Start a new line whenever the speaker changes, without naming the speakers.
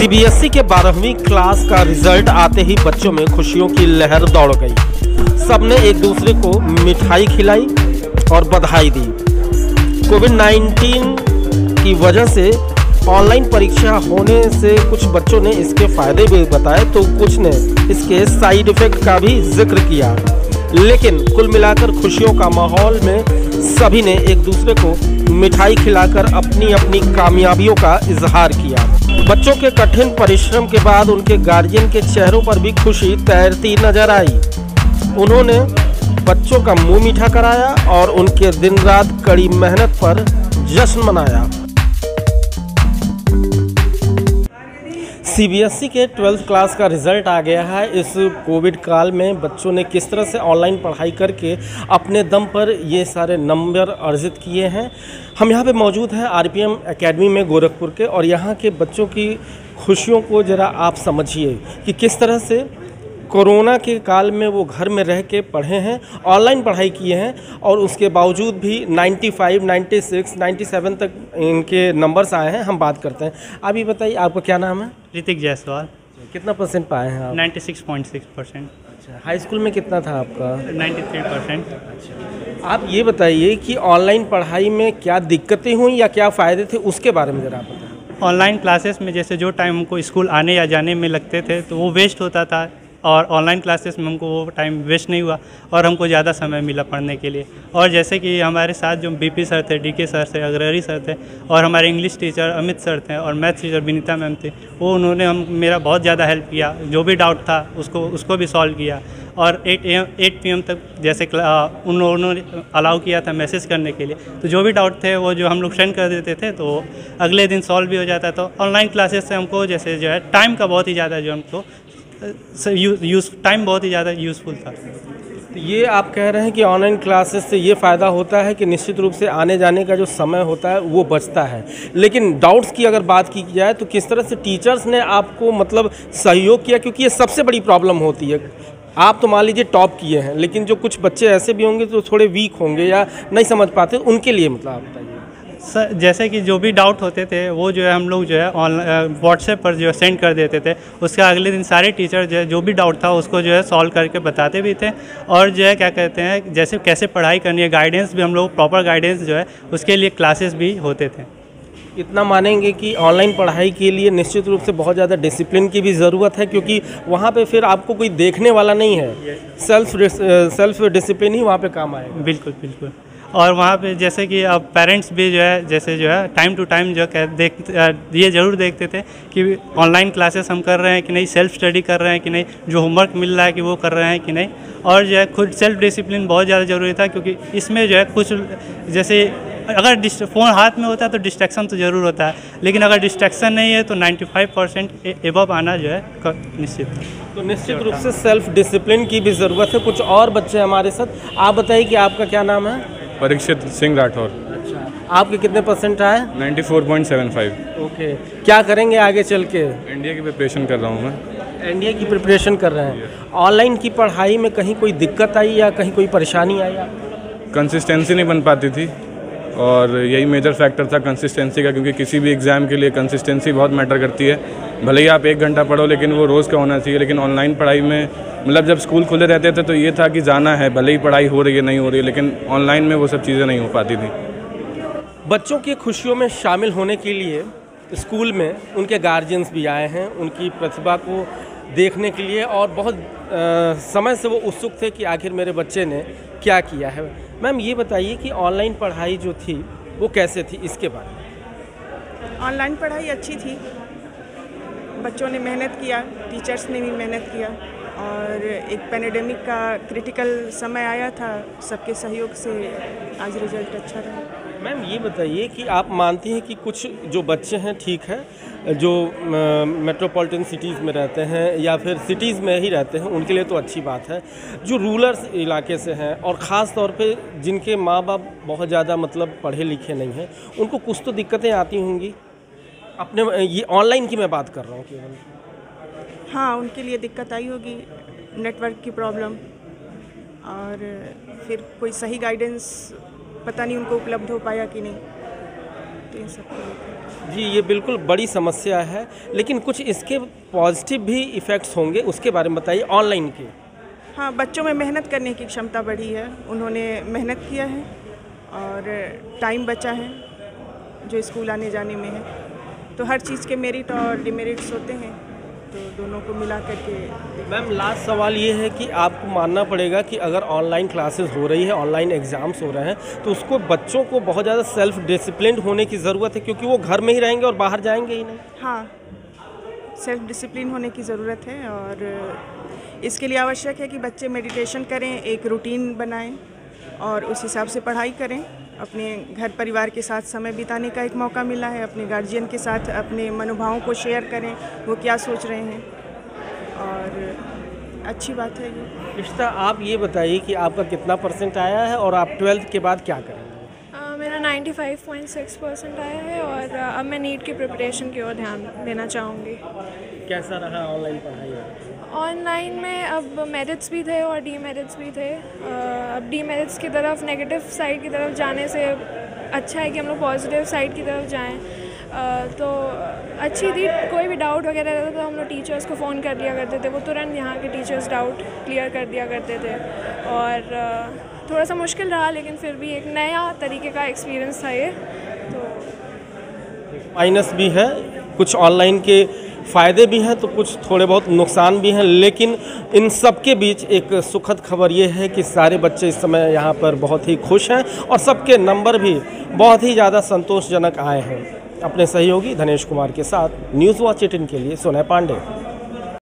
CBSE के 12वीं class का रिजल्ट आते ही बच्चों में खुशियों की लहर दौड़ गई। सबने एक दूसरे को मिठाई खिलाई और बधाई दी। कोविड-19 की वजह से ऑनलाइन परीक्षा होने से कुछ बच्चों ने इसके फायदे भी बताए तो कुछ ने इसके साइड इफेक्ट का भी जिक्र किया, लेकिन कुल मिलाकर खुशियों का माहौल में सभी ने एक दूसरे को मिठाई खिलाकर अपनी अपनी कामयाबियों का इजहार किया। बच्चों के कठिन परिश्रम के बाद उनके गार्जियन के चेहरों पर भी खुशी तैरती नजर आई। उन्होंने बच्चों का मुंह मीठा कराया और उनके दिन रात कड़ी मेहनत पर जश्न मनाया। सीबीएसई के 12th क्लास का रिज़ल्ट आ गया है। इस कोविड काल में बच्चों ने किस तरह से ऑनलाइन पढ़ाई करके अपने दम पर ये सारे नंबर अर्जित किए हैं। हम यहाँ पे मौजूद हैं आरपीएम एकेडमी में गोरखपुर के, और यहाँ के बच्चों की खुशियों को ज़रा आप समझिए कि किस तरह से कोरोना के काल में वो घर में रह के पढ़े हैं, ऑनलाइन पढ़ाई किए हैं और उसके बावजूद भी 95, 96, 97 तक इनके नंबर्स आए हैं। हम बात करते हैं। आप ये बताइए, आपका क्या नाम है?
ऋतिक जायसवाल।
कितना परसेंट पाए हैं आप?
96.6%।
अच्छा, हाई स्कूल में कितना था आपका?
93%।
अच्छा, आप ये बताइए कि ऑनलाइन पढ़ाई में क्या दिक्कतें हुई या क्या फ़ायदे थे, उसके बारे में ज़रा आप बताएं।
ऑनलाइन क्लासेस में जैसे जो टाइम हमको स्कूल आने या जाने में लगते थे तो वो वेस्ट होता था, और ऑनलाइन क्लासेस में हमको वो टाइम वेस्ट नहीं हुआ और हमको ज़्यादा समय मिला पढ़ने के लिए। और जैसे कि हमारे साथ जो बीपी सर थे, डीके सर थे, अग्रहरी सर थे, और हमारे इंग्लिश टीचर अमित सर थे, और मैथ्स टीचर विनीता मैम थे, वो उन्होंने मेरा बहुत ज़्यादा हेल्प किया। जो भी डाउट था उसको भी सॉल्व किया। और 8 PM तक जैसे उन्होंने अलाउ किया था मैसेज करने के लिए, तो जो भी डाउट थे वो जो हम लोग सेंड कर देते थे तो अगले दिन सॉल्व भी हो जाता। तो ऑनलाइन क्लासेस से हमको जैसे जो है टाइम का बहुत ही ज़्यादा जो हमको टाइम बहुत ही ज़्यादा यूज़फुल था।
तो ये आप कह रहे हैं कि ऑनलाइन क्लासेस से ये फ़ायदा होता है कि निश्चित रूप से आने जाने का जो समय होता है वो बचता है, लेकिन डाउट्स की अगर बात की जाए तो किस तरह से टीचर्स ने आपको मतलब सहयोग किया? क्योंकि ये सबसे बड़ी प्रॉब्लम होती है। आप तो मान लीजिए टॉप किए हैं, लेकिन जो कुछ बच्चे ऐसे भी होंगे जो थोड़े वीक होंगे या नहीं समझ पाते, उनके लिए मतलब आप बताइए।
सर जैसे कि जो भी डाउट होते थे वो जो है हम लोग जो है ऑनलाइन व्हाट्सएप पर जो है सेंड कर देते थे। उसका अगले दिन सारे टीचर जो है जो भी डाउट था उसको जो है सॉल्व करके बताते भी थे, और जो है क्या कहते हैं जैसे कैसे पढ़ाई करनी है, गाइडेंस भी हम लोग प्रॉपर गाइडेंस जो है उसके लिए क्लासेस भी होते थे।
इतना मानेंगे कि ऑनलाइन पढ़ाई के लिए निश्चित रूप से बहुत ज़्यादा डिसिप्लिन की भी ज़रूरत है, क्योंकि वहाँ पे फिर आपको कोई देखने वाला नहीं है। सेल्फ डिसिप्लिन ही वहाँ पे काम आएगा।
बिल्कुल बिल्कुल। और वहाँ पे जैसे कि अब पेरेंट्स भी जो है जैसे जो है टाइम टू टाइम जो ये ज़रूर देखते थे कि ऑनलाइन क्लासेस हम कर रहे हैं कि नहीं, सेल्फ स्टडी कर रहे हैं कि नहीं, जो होमवर्क मिल रहा है कि वो कर रहे हैं कि नहीं। और जो है खुद सेल्फ डिसिप्लिन बहुत ज़्यादा ज़रूरी था, क्योंकि इसमें जो है कुछ जैसे अगर फ़ोन हाथ में होता है तो डिस्ट्रैक्शन तो ज़रूर होता है, लेकिन अगर डिस्ट्रैक्शन नहीं है तो 95% एबव आना जो है निश्चित है।
तो निश्चित रूप से सेल्फ डिसिप्लिन की भी ज़रूरत है। कुछ और बच्चे हमारे साथ। आप बताइए कि आपका क्या नाम है?
परीक्षित सिंह राठौर।
अच्छा, आपके कितने परसेंट आए?
94.75।
ओके, क्या करेंगे आगे चल के?
एनडीए की प्रिपरेशन कर रहा हूँ मैं।
एनडीए की प्रिपरेशन कर रहे हैं। ऑनलाइन की पढ़ाई में कहीं कोई दिक्कत आई या कहीं कोई परेशानी आई?
कंसिस्टेंसी नहीं बन पाती थी, और यही मेजर फैक्टर था कंसिस्टेंसी का, क्योंकि किसी भी एग्ज़ाम के लिए कंसिस्टेंसी बहुत मैटर करती है। भले ही आप 1 घंटा पढ़ो, लेकिन वो रोज़ का होना चाहिए। लेकिन ऑनलाइन पढ़ाई में मतलब जब स्कूल खुले रहते थे तो ये था कि जाना है, भले ही पढ़ाई हो रही है नहीं हो रही है, लेकिन ऑनलाइन में वो सब चीज़ें नहीं हो पाती थी।
बच्चों की खुशियों में शामिल होने के लिए स्कूल में उनके गार्जियंस भी आए हैं, उनकी प्रतिभा को देखने के लिए, और बहुत समय से वो उत्सुक थे कि आखिर मेरे बच्चे ने क्या किया है। मैम ये बताइए कि ऑनलाइन पढ़ाई जो थी वो कैसे थी, इसके बारे में।
ऑनलाइन पढ़ाई अच्छी थी, बच्चों ने मेहनत किया, टीचर्स ने भी मेहनत किया, और एक पैंडेमिक का क्रिटिकल समय आया था, सबके सहयोग से आज रिजल्ट अच्छा रहा।
मैम ये बताइए कि आप मानती हैं कि कुछ जो बच्चे हैं, ठीक है, जो मेट्रोपॉलिटन सिटीज़ में रहते हैं या फिर सिटीज़ में ही रहते हैं, उनके लिए तो अच्छी बात है। जो रूरल इलाके से हैं और ख़ास तौर पे जिनके माँ बाप बहुत ज़्यादा मतलब पढ़े लिखे नहीं हैं, उनको कुछ तो दिक्कतें आती होंगी। अपने ये ऑनलाइन की मैं बात कर रहा हूँ केवल।
हाँ, उनके लिए दिक्कत आई होगी, नेटवर्क की प्रॉब्लम, और फिर कोई सही गाइडेंस पता नहीं उनको उपलब्ध हो पाया कि नहीं। तो इन सब को लेकर
जी, ये बिल्कुल बड़ी समस्या है, लेकिन कुछ इसके पॉजिटिव भी इफ़ेक्ट्स होंगे, उसके बारे में बताइए ऑनलाइन के।
हाँ, बच्चों में मेहनत करने की क्षमता बढ़ी है, उन्होंने मेहनत किया है और टाइम बचा है जो स्कूल आने जाने में है। तो हर चीज़ के मेरिट और डिमेरिट्स होते हैं, तो दोनों को मिला करके।
मैम, लास्ट सवाल ये है कि आपको मानना पड़ेगा कि अगर ऑनलाइन क्लासेस हो रही है, ऑनलाइन एग्ज़ाम्स हो रहे हैं, तो उसको बच्चों को बहुत ज़्यादा सेल्फ डिसिप्लिन होने की ज़रूरत है, क्योंकि वो घर में ही रहेंगे और बाहर जाएंगे ही नहीं।
हाँ, सेल्फ डिसिप्लिन होने की ज़रूरत है और इसके लिए आवश्यक है कि बच्चे मेडिटेशन करें, एक रूटीन बनाएं और उस हिसाब से पढ़ाई करें। अपने घर परिवार के साथ समय बिताने का एक मौका मिला है, अपने गार्जियन के साथ अपने मनोभावों को शेयर करें, वो क्या सोच रहे हैं, और अच्छी बात है ये।
रिश्ता, आप ये बताइए कि आपका कितना % आया है और आप 12th के बाद क्या करेंगे?
मेरा 95.6% आया है और अब मैं नीट की प्रिपरेशन की ओर ध्यान देना चाहूँगी।
कैसा रहा ऑनलाइन पढ़ाई?
ऑनलाइन में अब मेरिट्स भी थे और डीमेरिट्स भी थे। अब डीमेरिट्स की तरफ, नेगेटिव साइड की तरफ जाने से अच्छा है कि हम लोग पॉजिटिव साइड की तरफ जाएं। तो अच्छी थी, कोई भी डाउट वगैरह रहता था तो हम लोग टीचर्स को फ़ोन कर दिया करते थे, वो तुरंत यहाँ के टीचर्स डाउट क्लियर कर दिया करते थे। और थोड़ा सा मुश्किल रहा, लेकिन फिर भी एक नया तरीके का एक्सपीरियंस था ये। तो
माइनस भी है, कुछ ऑनलाइन के फ़ायदे भी हैं तो कुछ थोड़े बहुत नुकसान भी हैं, लेकिन इन सब के बीच एक सुखद खबर ये है कि सारे बच्चे इस समय यहाँ पर बहुत ही खुश हैं और सबके नंबर भी बहुत ही ज़्यादा संतोषजनक आए हैं। अपने सहयोगी धनेश कुमार के साथ न्यूज़ वॉच 18 के लिए सोना पांडे।